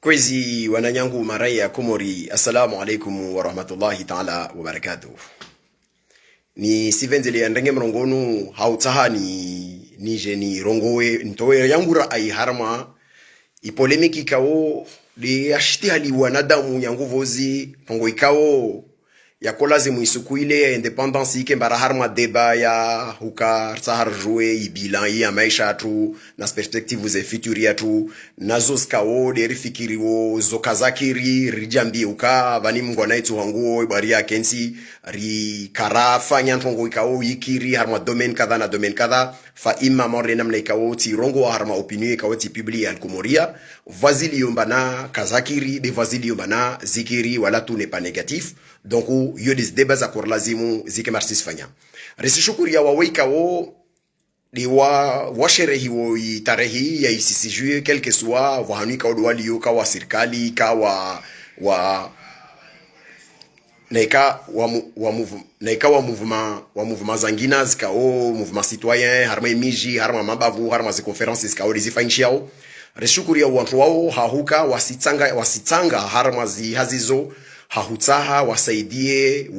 Kwezi wananyangu marai ya Komori, assalamu alaikum wa rahmatullahi ta'ala wa barakatuh. Ni sivenzele ya ndenge mrongonu hautaha ni jeni rongowe ntowe yangura ai harma ipolemiki kao de ashiti hali wanadamu yangu vozi pongo ikao ya kolaze muisuku ile ya independence ike mbara harma deba ya huka sahar joué ibilan ya maisha tu na perspective ze future tu nazo skao de rifikiri wo zokazakiri rijambi uka bani mngwana itu hanguo bari ya kensi ri karafa nyantongo ikao yikiri harma domaine kadha na domaine kadha fa imma morre namna ikao ti rongo harma opinion ikao ti publie al Komoria vazili yombana kazakiri be vazili yombana zikiri wala tout n'est pas négatif. Donc yo des débats za korlazimu zike marsis fanya resishukuri ya waweka wo de wa sherehi wo tarehi ya ICCJ quel que soit wahanika odwali yo ka wa serikali ka wa naika wa mouvement zangina zika o mouvement citoyen harma miji harma mabavu harma ze conferences ka o zifanyiao resishukuri ya watu wao hahuka wasitanga harma zi hazizo hahutaha wasaidie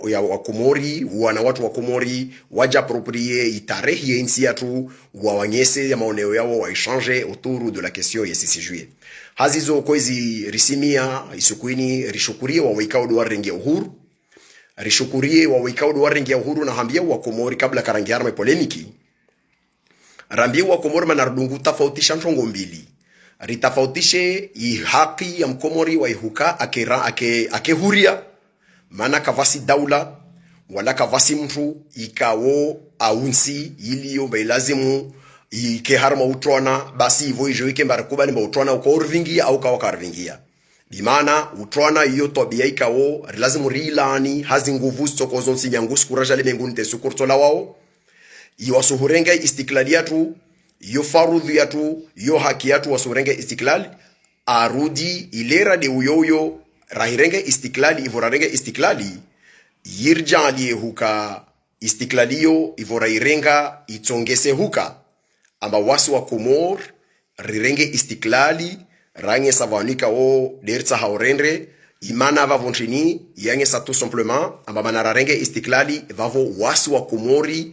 ya wakomori wana watu wa Komori waja approprier itarehi ya insi yatu wawanyese ya maoneo yao wa échanger autour de la question ya sisi juye hazizo kwezi risimia isukuini rishukurie wa waikao wa rengi ya uhuru rishukurie wa waikao wa rengi ya uhuru na hambia wa Komori kabla karangi harma polemiki rambia wa Komori manardungu tafautisha ntongo mbili ritafautishe haki ya mkomori wa ihuka akehuria mana kavasi daula wala kavasi mtu ikawo aunsi iliyo bailazimu ikeharma utrona basi hivyo ijo ike mbarakubali mba utrona uko urvingia au kawa karvingia bimana utrona iyo tobia ikawo lazimu rilani hazi nguvu stoko zonsi nyangus kuraja limenguni tesukurtola wao iwasuhurenga istiklali yatu yo farudhi yatu yo haki yatu wasurenge istiklali arudi ilera de uyoyo rahirenge istiklali ivorarenge istiklali yirjali huka istiklaliyo ivorairenga itongese huka amba wasu wa Komor rirenge istiklali range savanika o dertsa haurendre imana vavonchini yange sa tout simplement amba manararenge istiklali vavo wasu wa Komori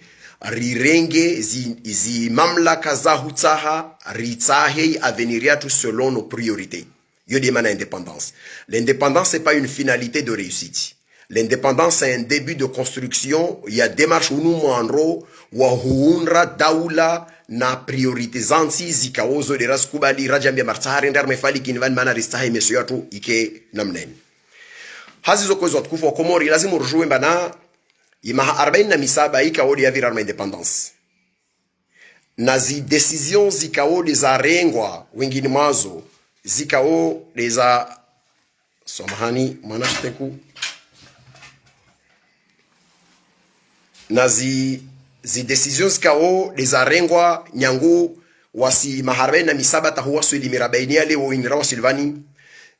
rirenge zi mamlaka za hutaha ritsahe aveniria tout selon nos priorités. Yo demande indépendance. L'indépendance c'est pas une finalité de réussite. L'indépendance c'est un début de construction. Il y a démarche unu mwandro wa huunra daula na priorité zansi zikaozo de raskubali rajambia martahari ndar mefali kinvan mana ristahe meso yatu ike namnen. Hazizo kwezo tukufu wa Komori lazimu rujue mbana imaha 47 ikao de yavirar ma independence nazi decision zikao de za rengwa wengine mazo zikao de za somahani manashteku nazi decision zikao de za rengwa nyangu wasi maharbe na misaba tahuwa swili mirabaini ale wo inrawa silvani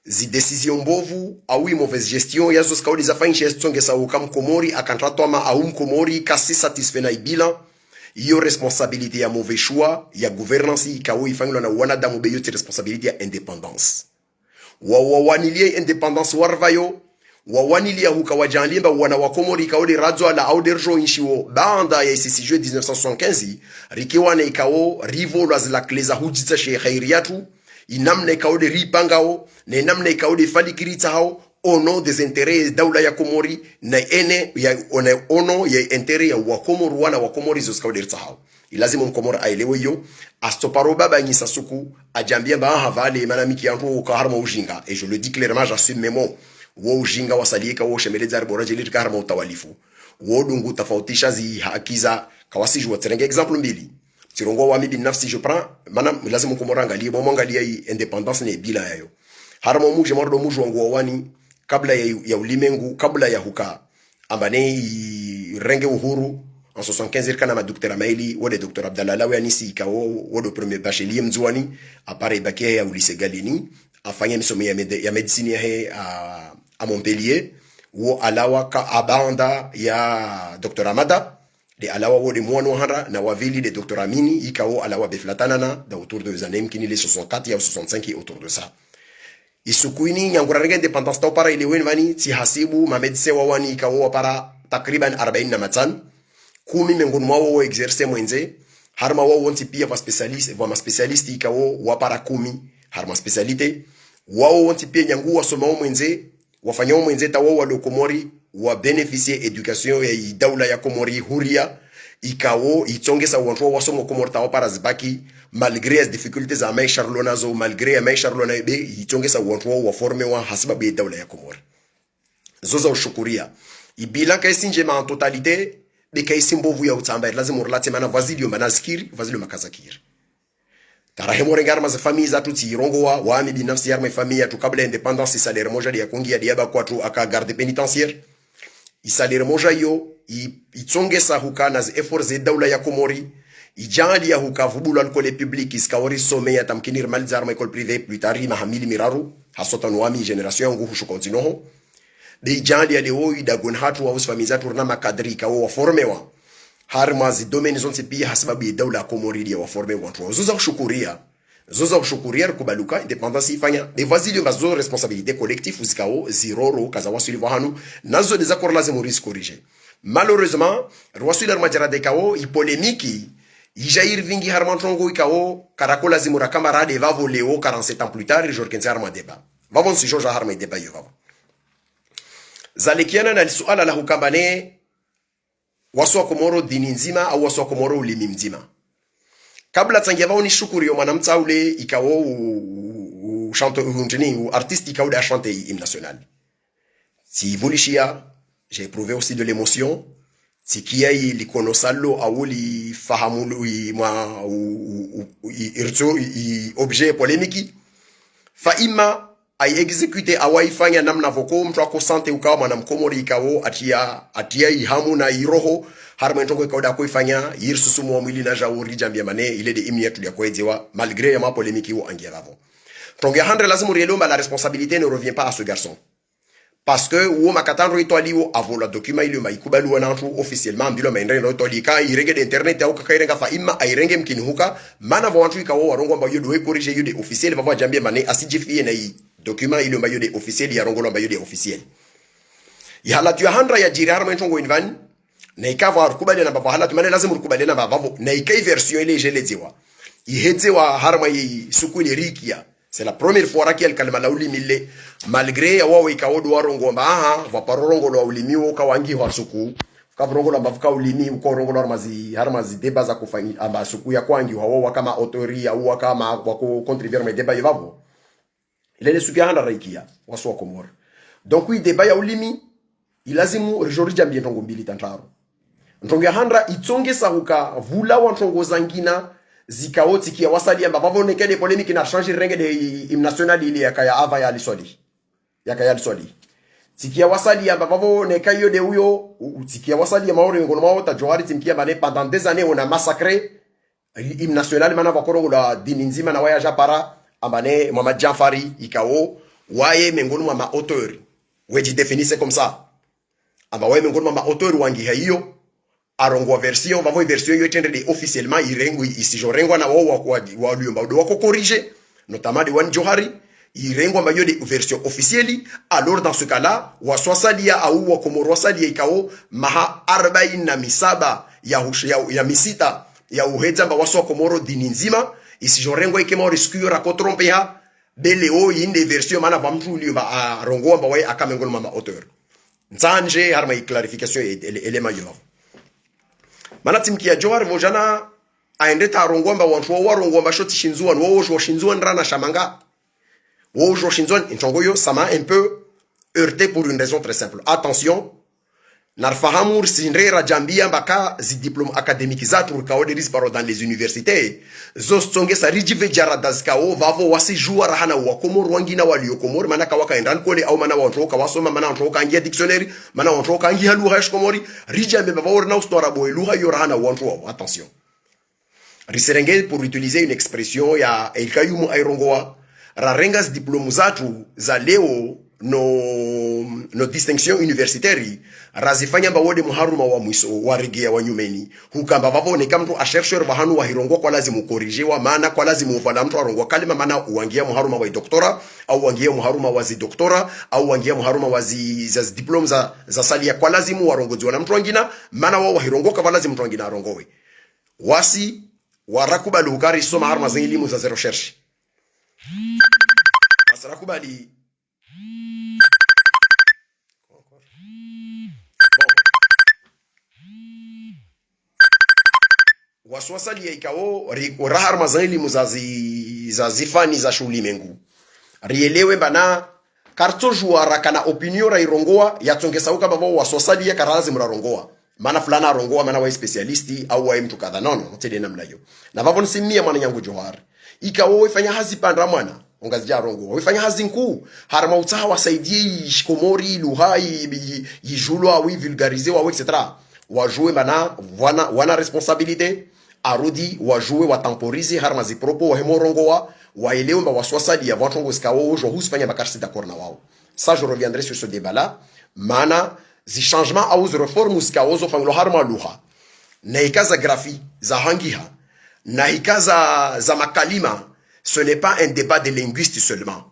zi decision mbovu au mauvaise gestion yazo skaudi za fanyisha estonge sa ukam Komori akantrato ama au mkomori kasi satisfait na ibila iyo responsabilité ya mauvais choix ya gouvernance ikawo ifanywa na wanadamu beyote responsabilité ya indépendance wawanilie indépendance warvayo wawanilia huka wajanlimba wana wa Komori kaole radio ala auderjo inshiwo banda ya ICCJ 1975 rikiwa na ikawo rivo la kleza hujitsa she khairiyatu inamne kaode ripangao ne namne kaode falikirita hao ono des intérêts daula ya Komori na ene ya ono ya intérêt ya wakomoro wana wakomori zo kaode rita hao ilazima mkomoro aelewe yo astoparo baba nyisa suku ajambia ba havale manamiki yangu ka harma ujinga et je le dis clairement j'assume mes mots wo ujinga wasalieka wo shemeleza arbora jeli ka harma utawalifu wo dungu tafautisha zi hakiza kawasi jwa terenge exemple mbili tirongo wa mibi nafsi je prends mana lazima Komoro angalie bo mwangalia hii independence ne bila yayo haramo muje mordo muju wangu wani kabla ya ulimengu kabla ya huka ambane renge uhuru en 75 kana ma docteur Amaili wode docteur Abdallah Lawi anisi ikawo wode premier bachelier mzwani apare bakie ya ulise Galini afanya misomo ya medicine ya a Montpellier wo alawa ka abanda ya docteur Amada de alawa wo de mwana hara na wavili de Dr Amini ikao alawa beflatanana da autour de zanem kini les 64 ya 65 autour de ça isukuini nyangura renga independence ta para ile wen vani ti hasibu ma medecin wa wani ikawo para takriban 45 kumi miongoni mwao wa exercer mwenze harma wao wonti pia wa specialist wa ma specialist ikawo wa para kumi harma specialite wao wonti pia nyangu wa soma mwenze wafanya mwenze ta wao wa Komori wa beneficier education ya daula ya Komori huria ikawo itongesa watu wa somo Komori ta para zibaki malgré les difficultés à mai charlonazo malgré mai charlona be itongesa watu wa forme wa hasiba ya daula ya Komori zoza ushukuria ibila kaisinje ma en totalité be kaisimbovu ya utamba lazima urlate mana vazilio manazikiri vazilio makazakiri tarahemo rengar maza famille za tuti rongowa wa ami binafsi yarma famille tu kabla independence salaire moja ya kungia diaba kwa tu aka garde pénitentiaire isalaire moja yo itsongesa hukana z efforts za daula ya Komori ijali ya hukavubulu alcool public iskawari some ya tamkinir malzar ma école privée plus tard ma hamili miraru hasotan wami generation yangu hushu continuo de ijali ya leo idagon hatu wa usfamiza turna makadri ka wa formewa harma zi domaine zonse pia hasababu ya daula ya Komori ya wa forme watu zoza kushukuria kubaluka independence ifanya de vazilio bazo responsabilité collective usikao ziroro kaza wasuli wahanu nazo des accords lazima risque corriger malheureusement rwasuli armajara de kao ipolémique ijair vingi harmantongo ikao karakola zimura camarade vavo leo 47 ans plus tard jorkenzi harma débat vavon si joja harma débat yo vavo zalikiana na suala la hukambane waswa Komoro dini nzima au waswa Komoro ulimi mzima kabla tangia vao ni shukuri yo mwanamta ule ikawo chanteur ou artiste ikawo da chanter hymne national si volishia j'ai éprouvé aussi de l'émotion si kia likono salo awuli fahamu mwa irto objet polémique fa ima ai exécuter awaifanya namna voko mtu akosante ukawa mwanamkomori ikawo atia ihamu na iroho harma ntongo ikawda kuifanya yirsusumu wa mwili na jauri jambia mane ile de imni yetu ya kuejewa malgré ma polémique ou angia vavo tongia handre lazima rielomba la responsabilité ne revient pas à ce garçon parce que ou makatandro itwaliwo avola document ile maikubalu wanantu officiellement mbilo maendele no tolika irenge de internet au kakaire fa imma airenge mkinhuka mana wantu ikawo warongo mba yodo corriger yode officiel vavo jambia mane asijifie na hii document ile mba yode officiel ya rongo mba yode officiel ya halatu ya handra ya jiri harma ntongo invan na ikava rukubali na baba halatu mane lazima rukubali na baba na ikai version ile jelezewa ihezewa harma yi suku ile rikia c'est la première fois qu'il kalma la ulimile malgré wao ikaodo warongo mba va parorongo la ulimi woka wangi wa suku kabrongo la bavuka ulimi uko rongo la harmazi deba za kufanya amba suku ya kwangi wao kama autoria au kama wako contribuer mes débats yavo ile suku ya handa raikia waswa Komoro donc oui débat ya ulimi ilazimu rejori jambie ntongo mbili tantaro ntongo ya handra itzongesa huka vula wa ntongo zangina zikaoti kia wasali amba vavone kede polémique na changer renge de hymne national ile yakaya ava ya lisoli yakaya lisoli tikia wasali amba vavone kayo de huyo tikia wasali ya maore ngono mao ta johari timkia bane pendant des années on a massacré hymne national mana vakoro la dini nzima na waya japara ambane Mohamed Jafari ikao waye mengono mama auteur weji définissez comme ça amba waye mengono mama auteur wangi hiyo arongo version vavo version yo tendre de officiellement irengo isijorengo na wao wa liomba do wako corriger notamment de wan johari irengo mbayo de version officielle alors dans ce cas là wa swasalia au wa Komoro salia ikao maha 47 ya misita ya uheza mba waswa Komoro dini nzima isijorengo ikema riskuyo ko trompe ha beleo inde version mana vamtu liomba arongo mba wae akamengono mama auteur nzanje harma clarification elema yo manati mkia johar vojana aende tarongomba wantu warongomba shoti shinzuan wo shinzuan rana shamanga wo shinzuan ntongoyo ça m'a un peu heurté pour une raison très simple attention narfahamur sinrera jambia mbaka zi diplôme académique zatu kaode risbaro dans les universités zostonge sa rijive jaradazkao vavo wasi juwa rahana wa Komoro wangina walio Komoro manaka wakaenda kole au mana wantoka wasoma mana wantoka angia dictionnaire mana wantoka angia lugha ya Komori rijambe bavor na ustora boy lugha yo rahana wantoa attention riserenge pour utiliser une expression ya elkayumu airongoa rarengas diplôme zatu za leo no distinction universitaire razifanya mbawode muharuma wa mwiso wa regea wa nyumeni hukamba vavoneka mtu achercheur vahanu wa hirongwa kwa lazimu korijewa maana kwa lazimu uvala mtu arongwa kalima maana uangia muharuma wa doktora au uangia muharuma wa zi doktora au uangia muharuma wa za diploma za salia kwa lazimu warongoziwa na mtu wangina maana wao wahirongwa kwa lazimu mtu wangina arongowe wasi warakubali hukari soma harma za elimu za recherche wasarakubali waswasali ya ikao rahar mazali muzazi zifani za shuli mengu rielewe bana karto juara kana opinion ra irongoa yatongesa uka babo waswasali ya karazi murarongoa maana fulana arongoa maana wa specialisti au wa mtu kadha nono mtende namna hiyo na babo nsimia mwana yangu johar ikao ifanya hazi pandra mwana ongazija rongoa ifanya hazi nkuu harma utaha wasaidie shikomori luhai yijulwa wi vulgariser wa etc wajue bana wana responsabilité arudi wajue watemporize harma zipropo wahemorongoa waelewe mba waswasali ya vantongo skao jo husfanya bakarsi d'accord na wao. Ça je reviendrai sur ce débat là maana zi changement au zi reforme skao zo fanglo harma luha na ikaza grafi za hangiha na ikaza za makalima. Ce n'est pas un débat de linguistes seulement.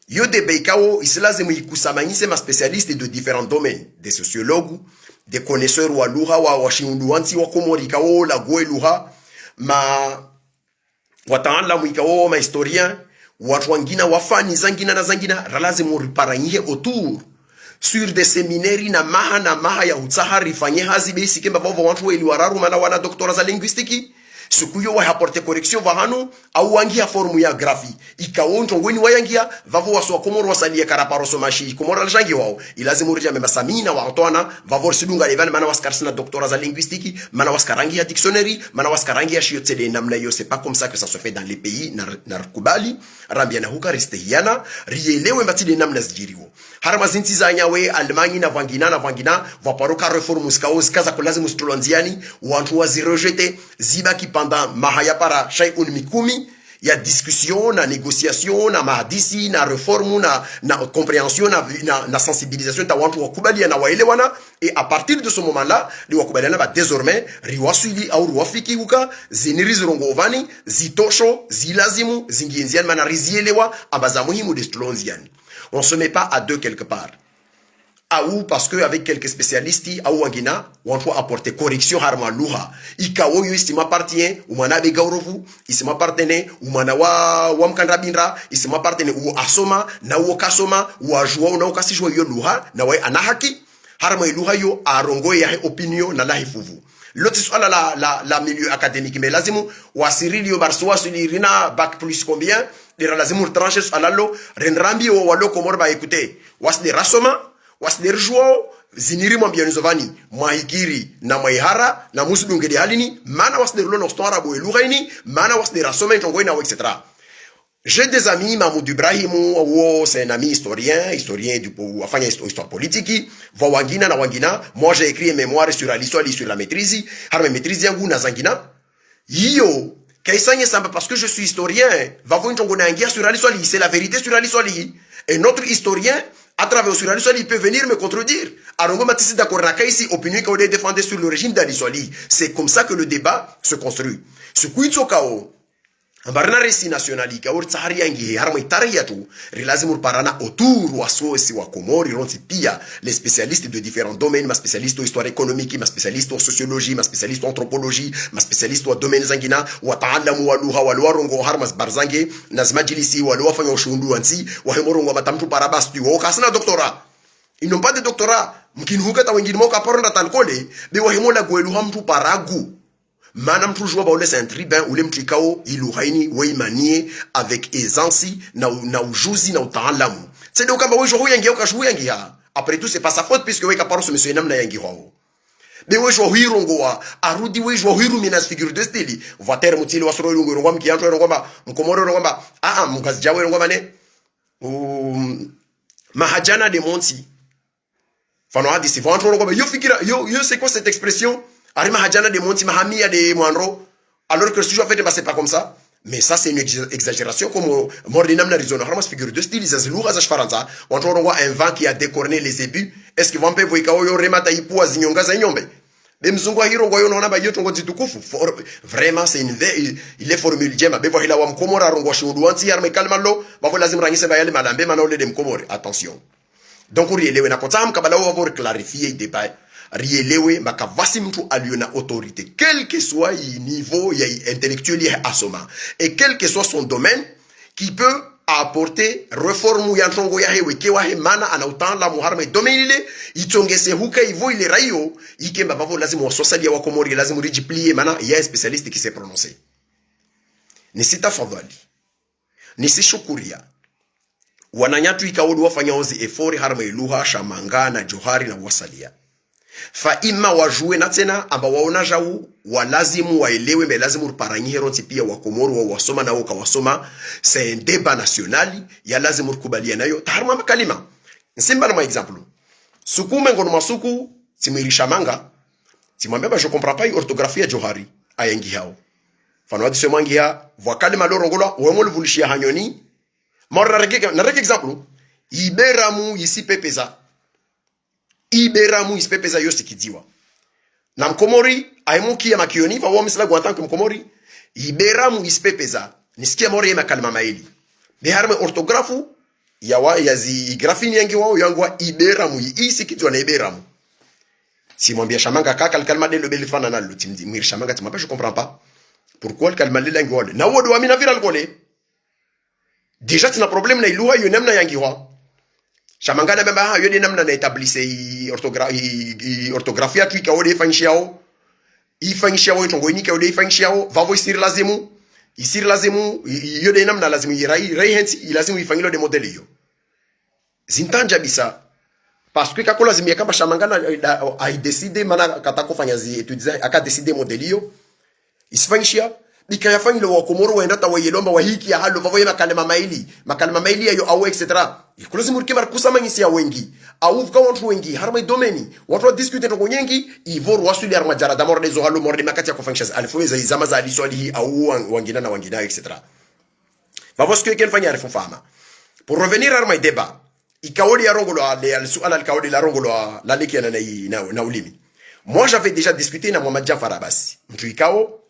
Yo débat ikao islazimu ikusamanyise ma spécialistes de différents domaines, des sociologues, des connaisseurs wa lugha wa washinduanti wa komori kao la goe lugha ma wataalamu ikao ma historien watu wengine wafani zangina na zangina lazima riparanyihe autour sur des séminaires na maha ya utsahari fanye hazi basi kemba vavo watu weli wararu mana wana doktora za linguistiki sukuyo wa apporter correction vahano au wangia formu ya grafi ikao ntongweni wayangia vavo waswa komoro wasalia karaparoso mashi komoro aljangi wao ilazimu urija memba samina wa Antoine vavo sidunga levan mana waskarsina doktora za linguistiki mana waskarangi ya dictionnaire mana waskarangi ya shiotsede namna yo c'est pas comme ça que ça se fait dans les pays na kubali rambiana huka ristehiana rielewe matide namna zijiriwo harama zinti za nyawe Almanya na vangina vaparoka reformu skao zikaza kulazimu stolonziani watu wazirejete zibaki pendant mahaya para shay'un mikumi ya discussion na négociation na mahadisi na reforme na compréhension na sensibilisation ta watu wakubalia na waelewana et à partir de ce moment là li wakubaliana ba désormais riwasuli au riwafiki huka zinirizirongo ovani zitosho zilazimu zingienziani mana rizielewa abaza muhimu de stolonziani. On se met pas à deux quelque part. Ou parce que avec quelques spécialistes ou wangina on doit apporter correction harma luha ikawo yo isima partien ou mana be gaurovu isima partene ou mana wa mkandrabindra isima partene ou asoma na wo kasoma ou ajua na ukasishwa yo luha na wa anahaki harma luha yo arongo ya opinion na lahifuvu l'autre soit la milieu académique mais lazimu wasirili yo barswa sulirina bac plus combien de lazimu trancher alalo renrambi o walo komorba écouter wasde rasoma wasderjwo ziniri mwambianizovani mwahikiri na mwaihara na musudungedi halini mana wasderulo no stora bo elugaini mana wasderasoma intongoi na etc. J'ai des amis, Mahmoud Ibrahim, c'est un ami historien du afanya histoire politique, va wangina na wangina, moi j'ai écrit un mémoire sur l'histoire sur la maîtrise, harme maîtrise yangu na zangina. Yo kaisanye samba parce que je suis historien, va voir intongo na ngia sur l'histoire, c'est la vérité sur l'histoire. Et notre historien à travers sur l'histoire, il peut venir me contredire. Arongo matisi d'accord na kaisi opinion qu'on a défendu sur le régime d'Aliswali. C'est comme ça que le débat se construit. Ce kuitso kao ambarna resi nationali ka urta hari yangi harma itariyatu relazimu parana autour wa sosi wa komori ronti pia les spécialistes de différents domaines, ma spécialiste en histoire économique, ma spécialiste en sociologie, ma spécialiste en anthropologie, ma spécialiste en domaine zangina wa ta'allamu wa luha wa luarongo harmas barzange nazmajilisi wa luafanya ushundu ansi wa hemorongo matamtu parabasti wa kasna doctorat. Ils n'ont pas de doctorat. Mkinuka ta wengine moka paronda talkole be wa hemola gwelu hamtu paragu. Manam toujours ba ole c'est un tribun ou lem trikao iluhaini weimanie avec aisance na ujuzi na utaalamu. C'est donc kama wewe johu yangi ukashu yangi ha. Après tout c'est pas sa faute puisque wewe kaparo ce monsieur namna yangi ho. Be wewe johu hirongoa arudi wewe johu hiru minas figure de style. Voiture mutili wasoro ilungo ngwa mkianto ngomba mkomoro ngomba mukazi jawe ngomba ne. Mahajana de Monti. Fano hadisi vantro ngomba yo fikira yo c'est quoi cette expression? Arima hajana de Monti mahamia de Moinro alors que si je fais c'est pas comme ça Mais ça, c'est une exagération comme Mordinam n'a raison. Harmas figure de style, ils ont lourd à Faransa. On voit un vent qui a décorné les ébus. Est-ce que Vampé Voikao remata ipua zinyonga zanyombe? Vraiment, c'est une il est formule jema. Bevo hila wa mkomora rongo shiuduanti yarme kalmalo. Bavo lazim rangise bayale malambe manaole de mkomore. Attention. Donc, rielewe na kotam kabala wa vor clarifier débat. Rielewe makavasi mtu aliona autorité quel que soit le niveau intellectuel ya asoma et quel que soit son domaine qui peut apporter réforme ya ntongo ya hewe ke wa mana ana utanda muharme domaine ile itongese huka hivyo ile raio ikemba bavo lazima wasosali wa komori lazima rejiplier mana ya spécialiste qui s'est prononcé nisita fadhali nisishukuria wananyatu ikawodu wafanya ozi efori harma iluha shamanga na johari na wasalia fa ima wajue na tena amba waona jau walazimu waelewe melazimu ruparanyi heronti pia wakomoro wa wasoma na woka wasoma c'est un débat national ya lazimu rukubalia nayo taharma makalima nsimba na ma exemple sukume ngono masuku timirisha manga timwambia ba je comprends pas orthographie ya johari ayengi hao fano wadi semangi ya vakali malorongola wemol vulishia hanyoni mara na reke exemple iberamu isi pepeza iberamu ispepeza yosi kidiwa na mkomori aimuki ya makioni fa wamisla kwa tanku mkomori iberamu ispepeza nisikia mori ya kalma maili beharme orthografu ya zi grafini yangi wao yangwa iberamu isi kidiwa na iberamu si mwambia shamanga kaka kalma de lebeli fana na lutimdi mir shamanga timapa je comprends pas pourquoi le kalma le ngwole na wodo wa mina viral gole déjà tina problème na iluha yo namna yangi wao Shamangana bamba ha yodi namna na etablisse orthographia tu ikaode fanshiao ifanshiao itongo inika ode fanshiao vavo isir lazimu yodi namna lazimu rai hence ilazimu ifangilo de modeli yo zintanja bisa parce que kakola zimia kama shamangana a décidé mana katako fanya zi etudiza aka décider modeli yo isfanshia bikayafanya lo wakomoro waenda ta wayelomba wahiki ya halo vavo makalema maili yo au etc. Ikuluzi muriki markusa mangisi ya wengi au vka watu wengi harma domeni watu discute to nyengi ivor wasuli harma jarada morde zo halo morde makati ya kufunctions alifoweza izama za aliswali au wangina etc. Vavo siku yake fanya arifu fama pour revenir harma débat ikaodi ya rongolo al suala alkaodi la rongolo la leki na ulimi. Moi j'avais déjà discuté na Mohamed Jafar Abbas mtu ikao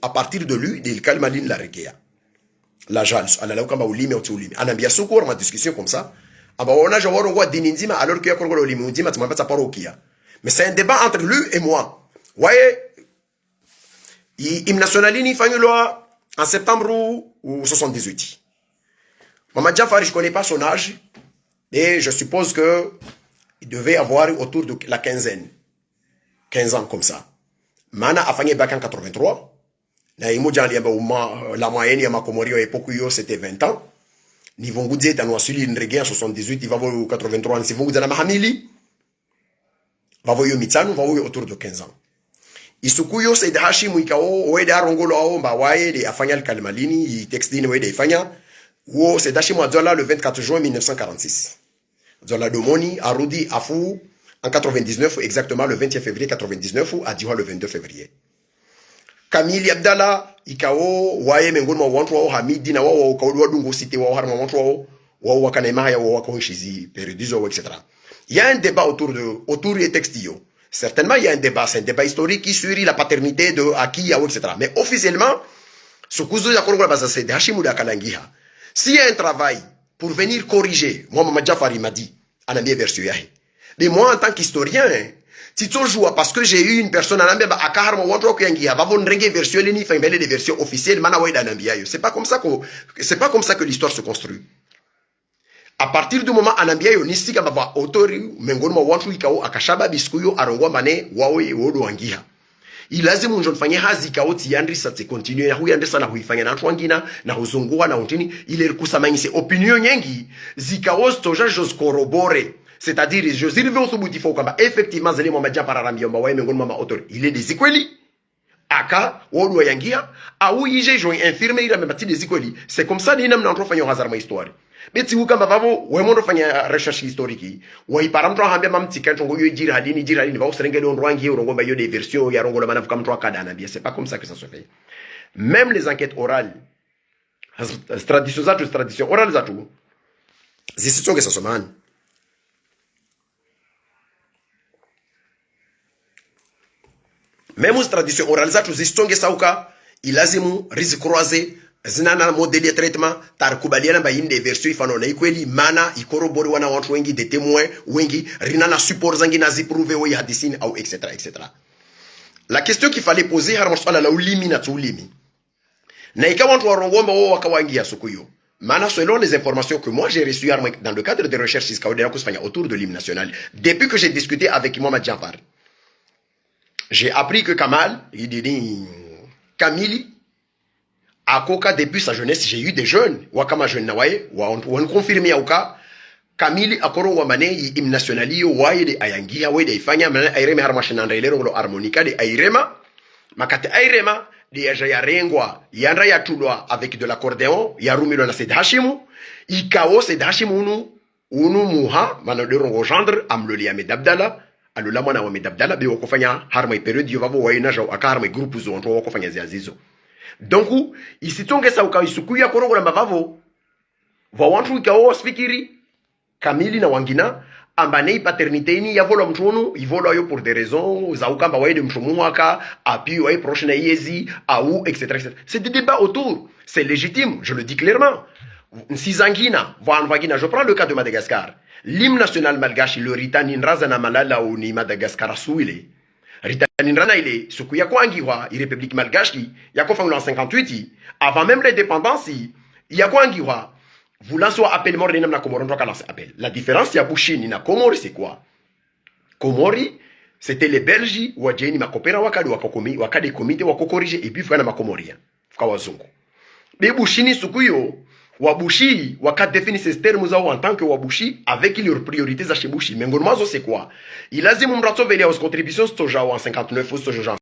à partir de lui del kalmalin la regea la jals ana la kamba ulimi au tulimi anambia soko ma discussion comme ça aba ona je waro ngwa dini nzima alors que yakoro ulimi nzima tumapata parokia mais c'est un débat entre lui et moi voyez nationalini fanyolo en septembre ou 78 Maman Jafar je connais pas son âge et je suppose que il devait avoir autour de la quinzaine 15 ans comme ça mana afanye bac en 83 na imoja aliamba la moyenne ya makomorio époque yo c'était 20 ans ni vongudze tanwa suli ndrege en 78 il va voir 83 ni vongudze na mahamili va voir yo mitano va voir autour de 15 ans isukuyo Said Hashim ikao weda rongolo ao mbawaye de afanya kalmalini i textine weda ifanya wo Said Hashim adola le 24 juin 1946 dola domoni arudi afu en 99 exactement le 20 février 99 ou à Diwa le 22 février Kamili Abdallah ikao waye mengoni mwa watu wao Hamidi na wao kaudi wadungu cité wao harma watu wao wakana imaya wao wakonchizi periodizo etc. Il y a un débat autour des textes yo. Certainement il y a un débat, c'est un débat historique sur la paternité de Aki etc. Mais officiellement ce kuzo ya Kongo basa c'est Hashim da Kalangiha. S'il y a un travail pour venir corriger, moi Mamadou Jafari m'a dit à la mieux version yahe. Mais moi en tant qu'historien si tu joues parce que j'ai eu une personne à l'ambia à Karma Wandro Kyangi, va vous régler version les femmes des versions officielles, Manawaïda Nambia. C'est pas comme ça que l'histoire se construit. À partir du moment Anambia Yonistika Baba Autori, Mengonma Wandro Ikao, Akashaba Biskuyo, Arongwa Mane, Wawe, Wodo Angiha. Il a dit mon jeune fanya hazi kaoti yandri ça se continue na huyandesa na huifanya na twangina na huzungua na untini ile kusamanya se opinion nyengi zikaos toja jos corroborer. C'est-à-dire, je dis au soubout, il faut comme effectivement, zeli mama Jafar Arambi, mama wae mengon mama autor. Il est des ikweli. Aka, wodo yangia, aou yije join infirme il a même parti des ikweli. C'est comme ça, n'inam n'entro fanyo hasard ma histoire. Mais si vous comme bavo, ouais mon fanya recherche historique. Ouais param tro hambia mam tikan tongo yo jira halini, va au serenge don rwangi ou rongo bayo des versions, ya rongo le manaf comme trois kadana bien. C'est pas comme ça que ça se fait. Même les enquêtes orales tradition zatu tradition oral zatu zisitsonge sasomani même tradition oral zatu zisitsonge sauka ilazimu rizikroise zinana modeli ya traitement tarikubaliana ba inde version ifano na ikweli mana ikorobori wana watu wengi de témoins wengi rinana support zangi na ziprouver wa hadisini au etc etc. La question qu'il fallait poser harma swala la ulimi na tulimi na ikawa watu warongomba wao wakawaingia sukuyo mana selon les informations que moi j'ai reçues dans le cadre des recherches iskaudela kusfanya autour de l'hymne national depuis que j'ai discuté avec Mohamed Jafar j'ai appris que Kamal il dit Kamili akoka depuis sa jeunesse j'ai eu des jeunes wakama jeune nawaye wa confirmer auka Kamili akoro wa mane hymne national yo waye de ayangia we de ifanya mana airema harma shinanda ile ngolo harmonica de airema makate airema de ya rengwa yandra ya tulwa avec de l'accordéon ya rumilo na Said Hashimu ikao Said Hashimu unu muha mana de rongo gendre amloli Ahmed Abdallah alola mwana wa Ahmed Abdallah be wakofanya harma periode yo vavo waye na ja akarma groupe zo onto wakofanya ziazizo donc isitonge sa ukaisukuya korongo la mavavo va wantu ikao speakiri Kamili na wangina ambane paternité ni yavola mtunu ivola yo pour des raisons za ukamba waide mtumu waka api wae proche na yezi au etc. C'est des débats autour, c'est légitime, je le dis clairement. Si zangina vangina, je prends le cas de Madagascar. L'hymne national malgache le ritani nraza na malala ou ni Madagascar souile. Ritani nrana ile sukuya kwangiwa i République malgache yako fangula en 58 avant même l'indépendance yakwangiwa voulant soit appel mort na Comori ndoka lance appel. La différence ya Bushini na Comori c'est quoi? Comori c'était les Belges wa jeni makopera wakadi wakakomi wakadi komite wakokorije et puis fana makomoria fuka wazungu. Be Bushini sukuyo wabushi wakati définir ces termes zao en tant que wabushi avec leurs priorités za Bushi. Mais ngormazo c'est quoi? Il a dit mon brato velia aux contributions stoja en 59 ou stoja